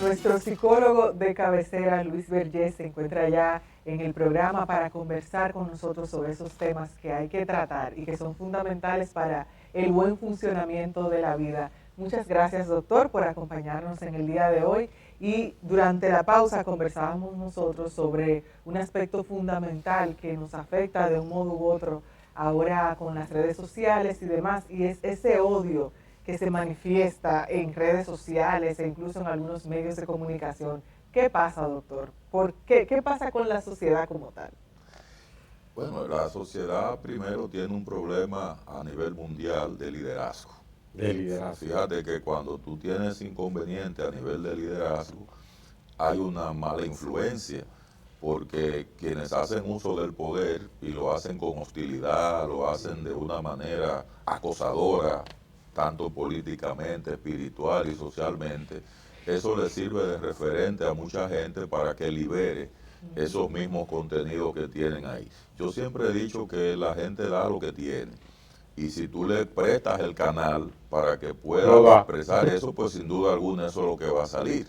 Nuestro psicólogo de cabecera, Luis Vergés, se encuentra ya en el programa para conversar con nosotros sobre esos temas que hay que tratar y que son fundamentales para el buen funcionamiento de la vida. Muchas gracias, doctor, por acompañarnos en el día de hoy. Y durante la pausa conversábamos nosotros sobre un aspecto fundamental que nos afecta de un modo u otro ahora con las redes sociales y demás, y es ese odio que se manifiesta en redes sociales e incluso en algunos medios de comunicación. ¿Qué pasa, doctor? ¿Qué pasa con la sociedad como tal? Bueno, la sociedad primero tiene un problema a nivel mundial de liderazgo. Fíjate que cuando tú tienes inconveniente a nivel de liderazgo, hay una mala influencia, porque quienes hacen uso del poder y lo hacen con hostilidad, lo hacen de una manera acosadora, tanto políticamente, espiritual y socialmente, eso le sirve de referente a mucha gente para que libere esos mismos contenidos que tienen ahí. Yo siempre he dicho que la gente da lo que tiene. Y si tú le prestas el canal para que pueda expresar eso, pues sin duda alguna eso es lo que va a salir.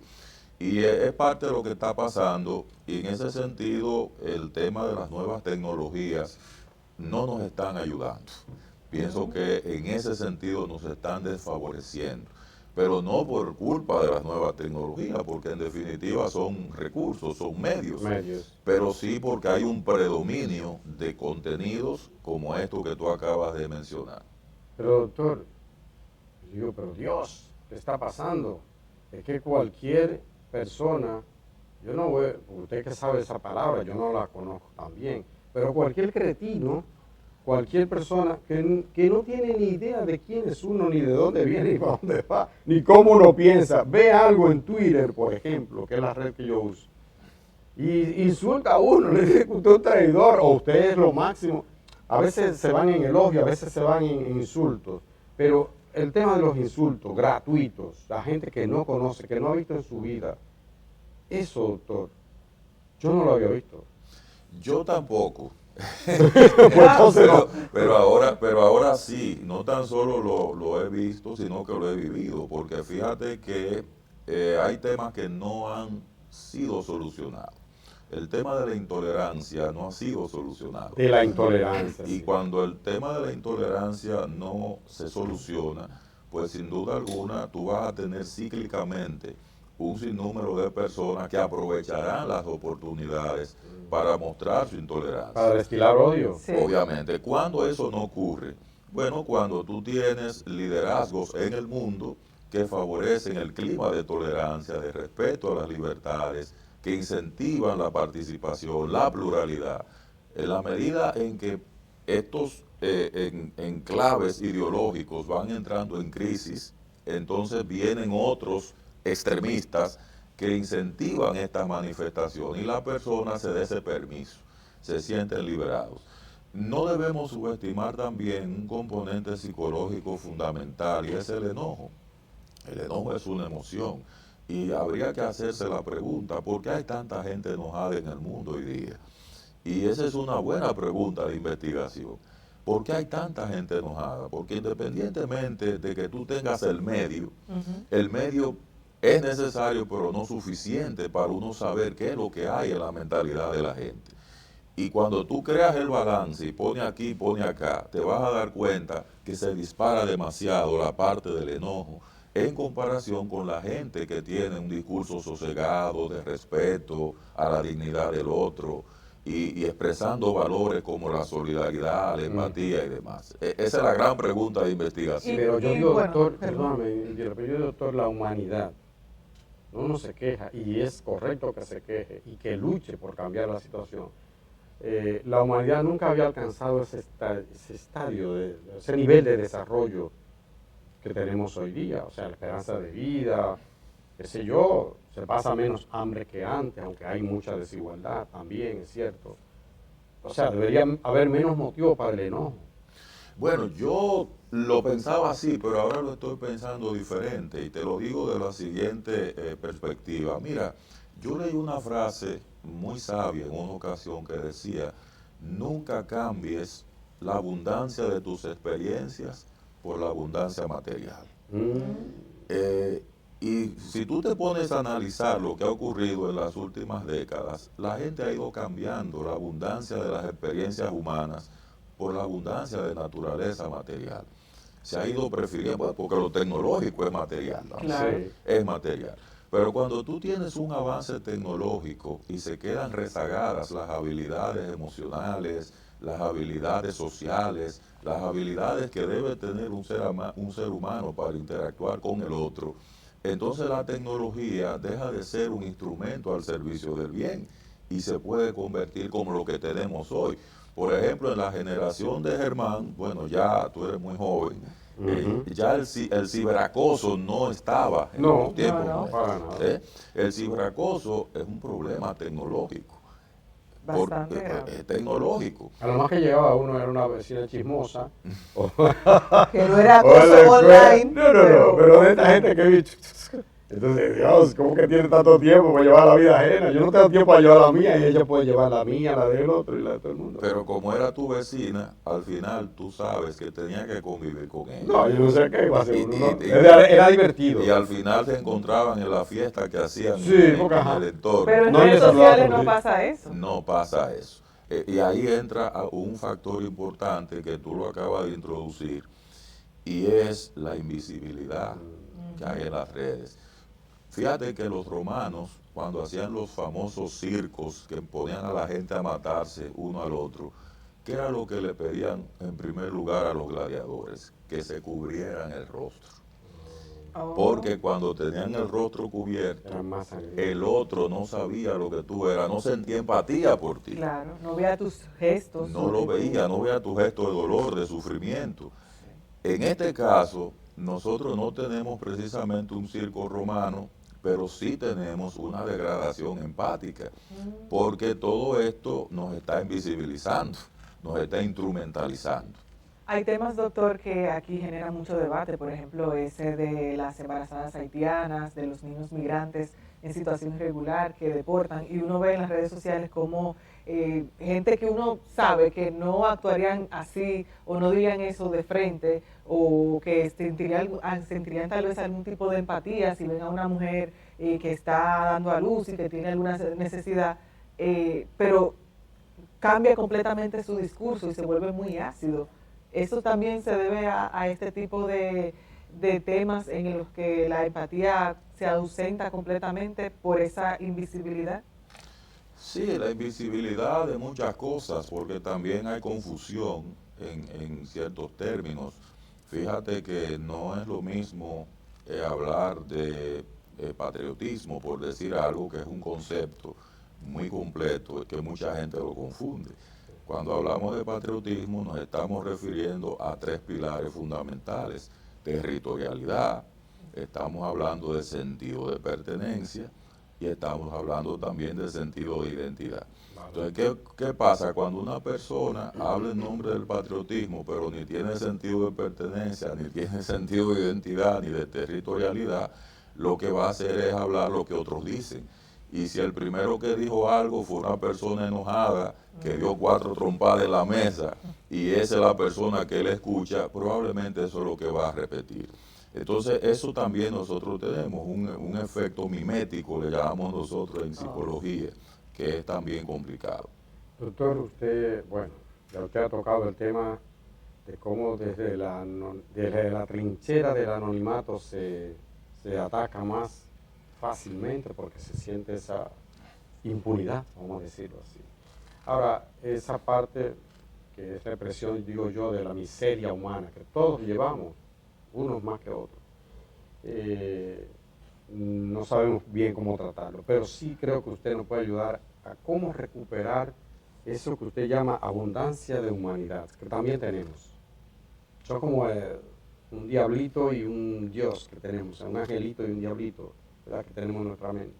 Y es parte de lo que está pasando, y en ese sentido el tema de las nuevas tecnologías no nos están ayudando. Pienso que en ese sentido nos están desfavoreciendo, pero no por culpa de las nuevas tecnologías, porque en definitiva son recursos, son medios, pero sí porque hay un predominio de contenidos como esto que tú acabas de mencionar. Pero doctor, digo, pero Dios, ¿qué está pasando? Es que cualquier persona, yo no voy, usted que sabe esa palabra, yo no la conozco tan bien, pero cualquier cretino, cualquier persona que no tiene ni idea de quién es uno, ni de dónde viene, ni para dónde va, ni cómo uno piensa, ve algo en Twitter, por ejemplo, que es la red que yo uso, y insulta a uno, le dice que usted es un traidor, o usted es lo máximo. A veces se van en elogio, a veces se van en insultos, pero el tema de los insultos gratuitos, la gente que no conoce, que no ha visto en su vida, eso, doctor, yo no lo había visto. Yo tampoco. Pues pero ahora sí, no tan solo lo he visto, sino que lo he vivido, porque fíjate que hay temas que no han sido solucionados. El tema de la intolerancia no ha sido solucionado. De la intolerancia. Y cuando el tema de la intolerancia no se soluciona, pues sin duda alguna tú vas a tener cíclicamente un sinnúmero de personas que aprovecharán las oportunidades para mostrar su intolerancia. Para destilar odio. Sí. Obviamente, cuando eso no ocurre, bueno, cuando tú tienes liderazgos en el mundo que favorecen el clima de tolerancia, de respeto a las libertades, que incentivan la participación, la pluralidad, en la medida en que estos enclaves ideológicos van entrando en crisis, entonces vienen otros extremistas que incentivan estas manifestaciones y la persona se da ese permiso, se sienten liberados. No debemos subestimar también un componente psicológico fundamental y es el enojo. El enojo es una emoción y habría que hacerse la pregunta, ¿por qué hay tanta gente enojada en el mundo hoy día? Y esa es una buena pregunta de investigación. ¿Por qué hay tanta gente enojada? Porque independientemente de que tú tengas el medio es necesario pero no suficiente para uno saber qué es lo que hay en la mentalidad de la gente. Y cuando tú creas el balance y pone aquí, pone acá, te vas a dar cuenta que se dispara demasiado la parte del enojo en comparación con la gente que tiene un discurso sosegado, de respeto a la dignidad del otro y expresando valores como la solidaridad, la empatía y demás. Esa es la gran pregunta de investigación. Pero yo digo, doctor, perdóname, pero yo digo, doctor, la humanidad no se queja, y es correcto que se queje y que luche por cambiar la situación. La humanidad nunca había alcanzado ese estadio, ese nivel de desarrollo que tenemos hoy día, o sea, la esperanza de vida, qué sé yo, se pasa menos hambre que antes, aunque hay mucha desigualdad también, es cierto. O sea, debería haber menos motivo para el enojo. Bueno, yo lo pensaba así, pero ahora lo estoy pensando diferente y te lo digo de la siguiente perspectiva. Mira, yo leí una frase muy sabia en una ocasión que decía, nunca cambies la abundancia de tus experiencias por la abundancia material. Y si tú te pones a analizar lo que ha ocurrido en las últimas décadas, la gente ha ido cambiando la abundancia de las experiencias humanas por la abundancia de naturaleza material. Se ha ido prefiriendo, bueno, porque lo tecnológico es material, ¿no? Claro. Sí. Es material. Pero cuando tú tienes un avance tecnológico y se quedan rezagadas las habilidades emocionales, las habilidades sociales, las habilidades que debe tener un ser humano para interactuar con el otro, entonces la tecnología deja de ser un instrumento al servicio del bien y se puede convertir como lo que tenemos hoy. Por ejemplo, en la generación de Germán, bueno, ya tú eres muy joven, ya el ciberacoso no estaba en No, los tiempos no, nuestros. para nada. El ciberacoso es un problema tecnológico. Bastante grave. Es tecnológico. A lo más que llegaba uno era una vecina chismosa. O, Que no era o de la acoso escuela. online. No, pero de esta gente que vi. Entonces, Dios, ¿cómo que tiene tanto tiempo para llevar la vida ajena? Yo no tengo tiempo para llevar la mía y ella puede llevar la mía, la del otro y la de todo el mundo. Pero como era tu vecina, al final tú sabes que tenía que convivir con ella. No, yo no sé qué iba a hacer uno. Y- Era divertido. Y al final se encontraban en la fiesta que hacían Sí, porque, en ajá. el entorno. Pero en No redes les hablaba sociales por no sí. pasa eso. No pasa eso. Y ahí entra un factor importante que tú lo acabas de introducir, y es la invisibilidad que hay en las redes. Fíjate que los romanos, cuando hacían los famosos circos que ponían a la gente a matarse uno al otro, ¿qué era lo que le pedían en primer lugar a los gladiadores? Que se cubrieran el rostro. Oh, Porque cuando tenían el rostro cubierto, Era más sangriento. el otro no sabía lo que tú eras, no sentía empatía por ti. claro, no vea tus gestos. No lo veía, no veía tu gesto de dolor, de sufrimiento. En este caso, nosotros no tenemos precisamente un circo romano, pero sí tenemos una degradación empática, porque todo esto nos está invisibilizando, nos está instrumentalizando. Hay temas, doctor, que aquí generan mucho debate, por ejemplo, ese de las embarazadas haitianas, de los niños migrantes en situación irregular que deportan, y uno ve en las redes sociales como gente que uno sabe que no actuarían así o no dirían eso de frente, o que sentirían tal vez algún tipo de empatía si ven a una mujer que está dando a luz y que tiene alguna necesidad, pero cambia completamente su discurso y se vuelve muy ácido. Eso también se debe a este tipo de temas en los que la empatía se ausenta completamente por esa invisibilidad. Sí, la invisibilidad de muchas cosas, porque también hay confusión en ciertos términos. Fíjate que no es lo mismo hablar de patriotismo, por decir algo, que es un concepto muy completo, que mucha gente lo confunde. Cuando hablamos de patriotismo nos estamos refiriendo a tres pilares fundamentales: territorialidad, estamos hablando de sentido de pertenencia y estamos hablando también de sentido de identidad. Entonces, ¿qué pasa? Cuando una persona habla en nombre del patriotismo, pero ni tiene sentido de pertenencia, ni tiene sentido de identidad, ni de territorialidad, lo que va a hacer es hablar lo que otros dicen. Y si el primero que dijo algo fue una persona enojada, que dio 4 trompadas en la mesa, y esa es la persona que él escucha, probablemente eso es lo que va a repetir. Entonces, eso también nosotros tenemos, un efecto mimético, le llamamos nosotros en psicología, que es también complicado. Doctor, usted, bueno, ya usted ha tocado el tema de cómo desde la trinchera del anonimato se ataca más fácilmente porque se siente esa impunidad, vamos a decirlo así. Ahora, esa parte que es represión, digo yo, de la miseria humana, que todos llevamos, unos más que otros, no sabemos bien cómo tratarlo, pero sí creo que usted nos puede ayudar a cómo recuperar eso que usted llama abundancia de humanidad, que también tenemos. Son como un diablito y un Dios que tenemos, un angelito y un diablito, ¿verdad?, que tenemos en nuestra mente.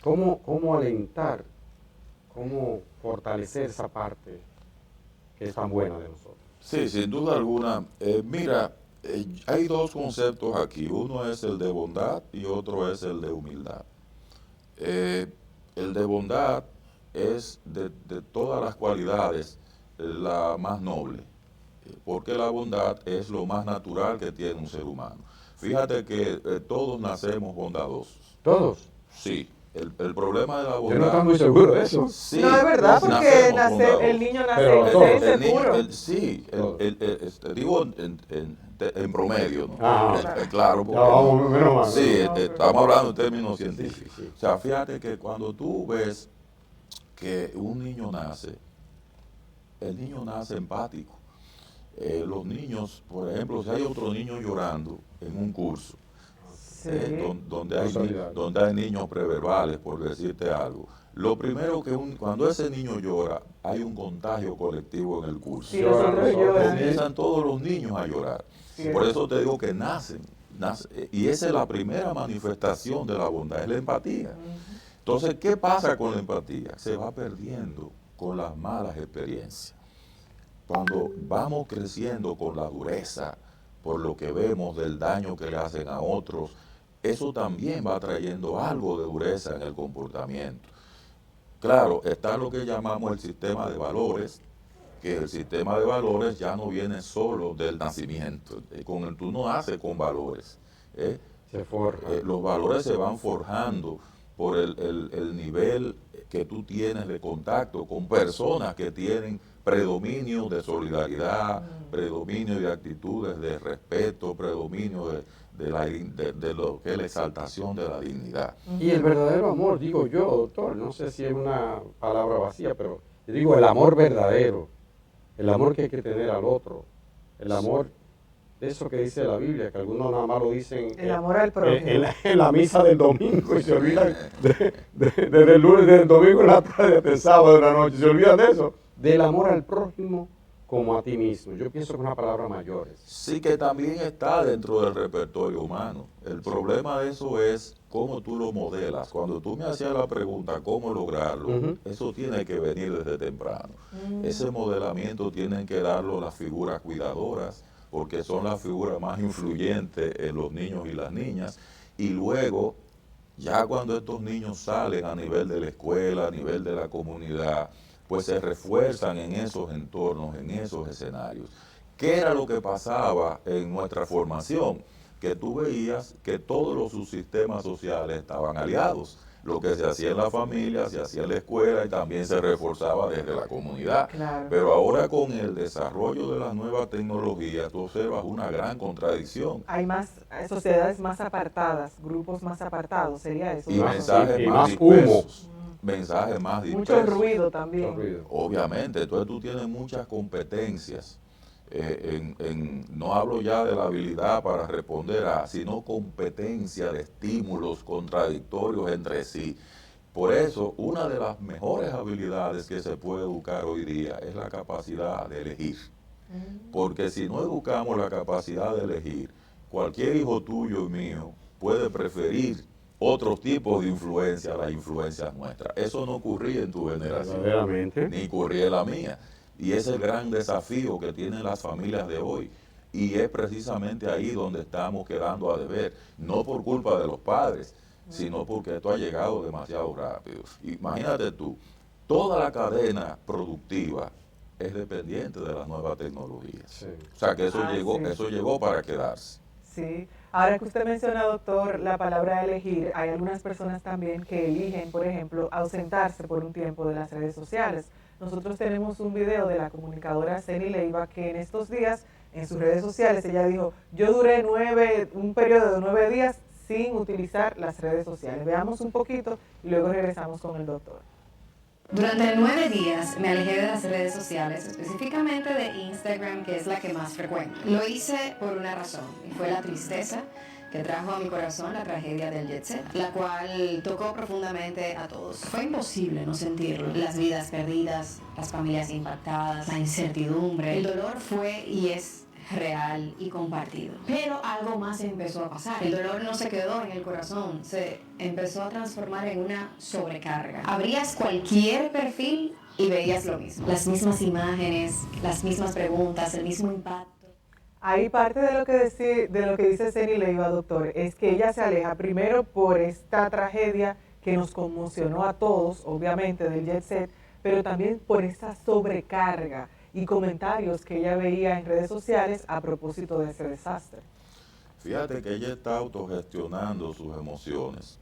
¿Cómo alentar, cómo fortalecer esa parte que es tan buena de nosotros? Sí, sin duda alguna. Mira, hay dos conceptos aquí. Uno es el de bondad y otro es el de humildad. El de bondad es de todas las cualidades la más noble, porque la bondad es lo más natural que tiene un ser humano. Fíjate que todos nacemos bondadosos. ¿Todos? Sí. El problema de la Yo bondad... no estoy muy seguro de eso. Sí, No, es verdad, todos porque nacemos bondadosos. el niño nace Pero inocente, El niño, puro. sí, digo en promedio, ¿no? Ah, Claro, porque ya vamos, menos mal. sí, No, pero- estamos hablando en términos científicos. Sí, sí. O sea, fíjate que cuando tú ves que un niño nace, el niño nace empático. Los niños, por ejemplo, si hay otro niño llorando en un curso, Sí. donde hay niños preverbales, por decirte algo, lo primero que cuando ese niño llora, hay un contagio colectivo en el curso. Sí, los otros lloran. Comienzan todos los niños a llorar. Sí. Por eso te digo que nacen. Y esa es la primera manifestación de la bondad, es la empatía. Entonces, ¿qué pasa con la empatía? Se va perdiendo con las malas experiencias. Cuando vamos creciendo con la dureza, por lo que vemos del daño que le hacen a otros, eso también va trayendo algo de dureza en el comportamiento. Claro, está lo que llamamos el sistema de valores, que el sistema de valores ya no viene solo del nacimiento. Tú no naces con valores. Se forja. Los valores se van forjando por el nivel que tú tienes de contacto con personas que tienen predominio de solidaridad, predominio de actitudes de respeto, predominio de lo que es la exaltación de la dignidad. Y el verdadero amor, digo yo, doctor, no sé si es una palabra vacía, pero yo digo el amor verdadero, el amor que hay que tener al otro, el amor de eso que dice la Biblia, que algunos nada más lo dicen El amor al prójimo. en la misa del domingo y se olvidan desde el lunes, desde el domingo en la tarde hasta el sábado en la noche, se olvidan de eso, del amor al prójimo como a ti mismo. Yo pienso que es una palabra mayor. Sí, que también está dentro del repertorio humano. El problema de eso es cómo tú lo modelas. Cuando tú me hacías la pregunta, ¿cómo lograrlo? Eso tiene que venir desde temprano. Ese modelamiento tienen que darlo las figuras cuidadoras, porque son las figuras más influyentes en los niños y las niñas. Y luego, ya cuando estos niños salen a nivel de la escuela, a nivel de la comunidad, pues se refuerzan en esos entornos, en esos escenarios. ¿Qué era lo que pasaba en nuestra formación? Que tú veías que todos los subsistemas sociales estaban aliados. Lo que se hacía en la familia, se hacía en la escuela y también se reforzaba desde la comunidad. Claro. Pero ahora con el desarrollo de las nuevas tecnologías, tú observas una gran contradicción. Hay más sociedades más apartadas, grupos más apartados, sería eso. Y ¿no? mensajes y más más dispersos. Mensajes más dispersos. Mucho ruido también. Mucho ruido. Obviamente, entonces tú tienes muchas competencias. No hablo ya de la habilidad para responder sino competencia de estímulos contradictorios entre sí. Por eso, una de las mejores habilidades que se puede educar hoy día es la capacidad de elegir. Porque si no educamos la capacidad de elegir, cualquier hijo tuyo y mío puede preferir otros tipos de influencia a las influencias nuestras. Eso no ocurría en tu generación, Verdaderamente. ni ocurría en la mía. Y ese es el gran desafío que tienen las familias de hoy. Y es precisamente ahí donde estamos quedando a deber. No por culpa de los padres, sino porque esto ha llegado demasiado rápido. Imagínate tú, toda la cadena productiva es dependiente de las nuevas tecnologías. Sí. O sea que eso Sí. llegó para quedarse. Sí. Ahora que usted menciona, doctor, la palabra elegir, hay algunas personas también que eligen, por ejemplo, ausentarse por un tiempo de las redes sociales. Nosotros tenemos un video de la comunicadora Ceni Leiva que en estos días, en sus redes sociales, ella dijo, yo duré un periodo de 9 días sin utilizar las redes sociales. Veamos un poquito y luego regresamos con el doctor. Durante 9 días me alejé de las redes sociales, específicamente de Instagram, que es la que más frecuento. Lo hice por una razón, y fue la tristeza que trajo a mi corazón la tragedia del Jet Set, la cual tocó profundamente a todos. Fue imposible no sentirlo. Las vidas perdidas, las familias impactadas, la incertidumbre. El dolor fue y es real y compartido. Pero algo más empezó a pasar. El dolor no se quedó en el corazón, se empezó a transformar en una sobrecarga. Abrías cualquier perfil y veías lo mismo. Las mismas imágenes, las mismas preguntas, el mismo impacto. Ahí parte de lo que dice Ceni Leiva, doctor, es que ella se aleja primero por esta tragedia que nos conmocionó a todos, obviamente, del Jet Set, pero también por esa sobrecarga y comentarios que ella veía en redes sociales a propósito de ese desastre. Fíjate que ella está autogestionando sus emociones,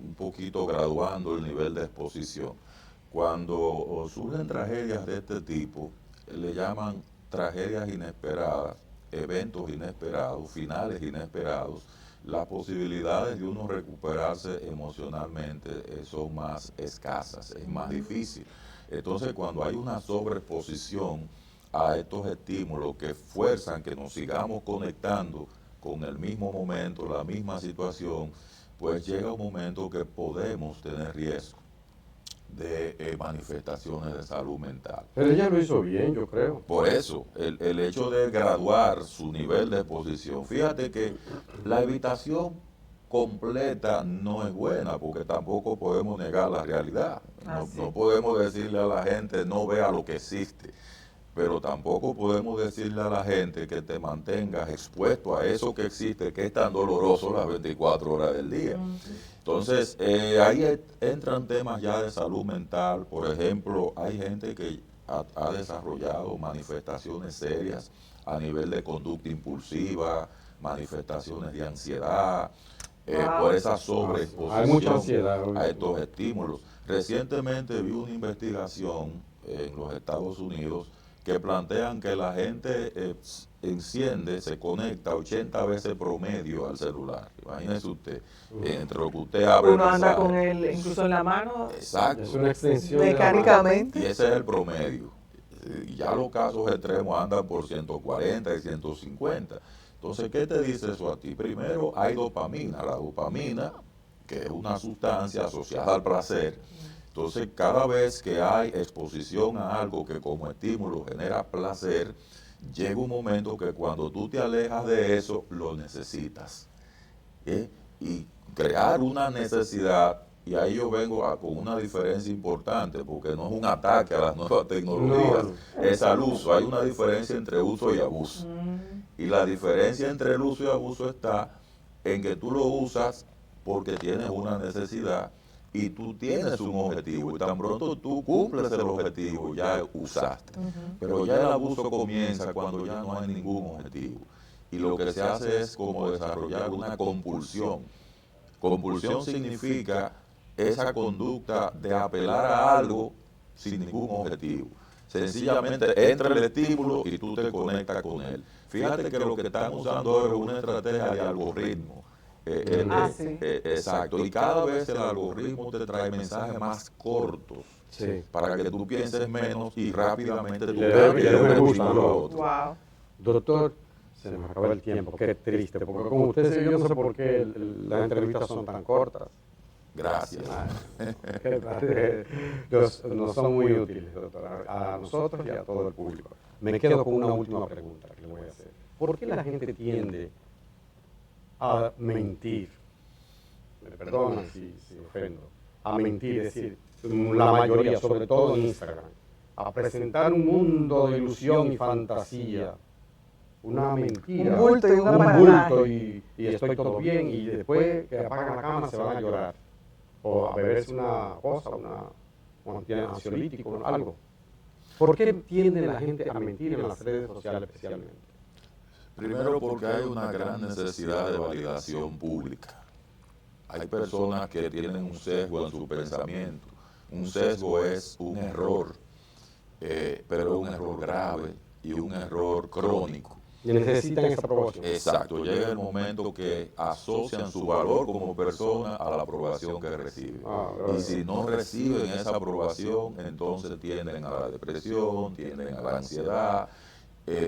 un poquito graduando el nivel de exposición. Cuando surgen tragedias de este tipo, le llaman tragedias inesperadas, eventos inesperados, finales inesperados. Las posibilidades de uno recuperarse emocionalmente son más escasas, es más difícil. Entonces, cuando hay una sobreexposición a estos estímulos que fuerzan que nos sigamos conectando con el mismo momento, la misma situación, pues llega un momento que podemos tener riesgo de manifestaciones de salud mental. Pero ella lo hizo bien, yo creo. Por eso, el hecho de graduar su nivel de exposición, fíjate que la evitación completa no es buena, porque tampoco podemos negar la realidad. No podemos decirle a la gente no vea lo que existe, pero tampoco podemos decirle a la gente que te mantengas expuesto a eso que existe, que es tan doloroso las 24 horas del día. Entonces, ahí entran temas ya de salud mental. Por ejemplo, hay gente que ha desarrollado manifestaciones serias a nivel de conducta impulsiva, manifestaciones de ansiedad, por esa sobreexposición hay mucha ansiedad a estos estímulos. Recientemente vi una investigación en los Estados Unidos que plantean que la gente se conecta 80 veces promedio al celular. Imagínese usted, entre lo que usted abre uno anda con él incluso en la mano. Exacto. Es una extensión mecánicamente. Y ese es el promedio. Ya los casos extremos andan por 140 y 150. Entonces, ¿qué te dice eso a ti? Primero, hay dopamina. La dopamina, que es una sustancia asociada al placer. Entonces, cada vez que hay exposición a algo que como estímulo genera placer, llega un momento que cuando tú te alejas de eso, lo necesitas. Y crear una necesidad, y ahí yo vengo con una diferencia importante, porque no es un ataque a las nuevas tecnologías, es al uso. Hay una diferencia entre uso y abuso. Y la diferencia entre el uso y abuso está en que tú lo usas porque tienes una necesidad, y tú tienes un objetivo, y tan pronto tú cumples el objetivo, ya usaste. Pero ya el abuso comienza cuando ya no hay ningún objetivo. Y lo que se hace es como desarrollar una compulsión. Compulsión significa esa conducta de apelar a algo sin ningún objetivo. Sencillamente entra el estímulo y tú te conectas con él. Fíjate que lo que están usando ahora es una estrategia de algoritmo. Exacto, y cada vez el algoritmo te trae mensajes más cortos, para que tú pienses menos y rápidamente tú le gusta lo otro. Wow. Doctor, se nos acaba el tiempo, qué triste, porque como usted yo no sé por qué las entrevistas son tan cortas. Gracias. No son muy útiles, doctor, a nosotros y a todo el público. Me quedo con una última pregunta que le voy a hacer. ¿Por qué la gente tiende a mentir? Me perdonan si ofendo. A mentir, es decir, la mayoría, sobre todo en Instagram, a presentar un mundo de ilusión y fantasía, una mentira, un bulto y un bulto y estoy todo bien, y después que apagan la cámara se van a llorar o a beberse una cosa, un ansiolítico, algo. ¿Por qué tiende la gente a mentir en las redes sociales especialmente? Primero porque hay una gran necesidad de validación pública. Hay personas que tienen un sesgo en su pensamiento. Un sesgo es un error, pero es un error grave y un error crónico. Y necesitan esa aprobación. Exacto, llega el momento que asocian su valor como persona a la aprobación que reciben. Y si no reciben esa aprobación, entonces tienden a la depresión, tienden a la ansiedad,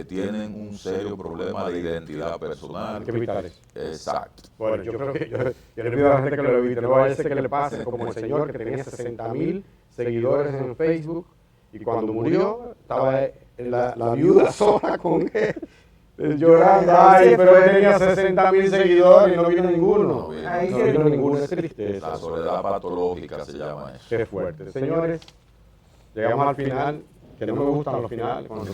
tienen un serio problema de identidad personal. Hay que evitar eso. Exacto. Bueno, yo creo que yo le pido a la gente que lo evite, no vaya a ser que le pase como el señor que tenía 60,000 seguidores en Facebook y cuando murió estaba la viuda sola con él. Llorando, ay, pero él tenía 60,000 seguidores y no vino ninguno. No vino ninguno, es triste. La soledad patológica se llama eso. Qué fuerte. Señores, llegamos al final, que no me gustan los finales, cuando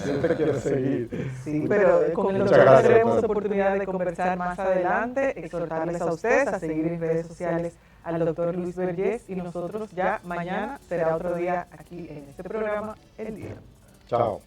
siempre quiero seguir. Sí, pero con el doctor tendremos oportunidad de conversar más adelante, exhortarles a ustedes a seguir en redes sociales al doctor Luis Vergés, y nosotros ya mañana será otro día aquí en este programa, El Día. Chao.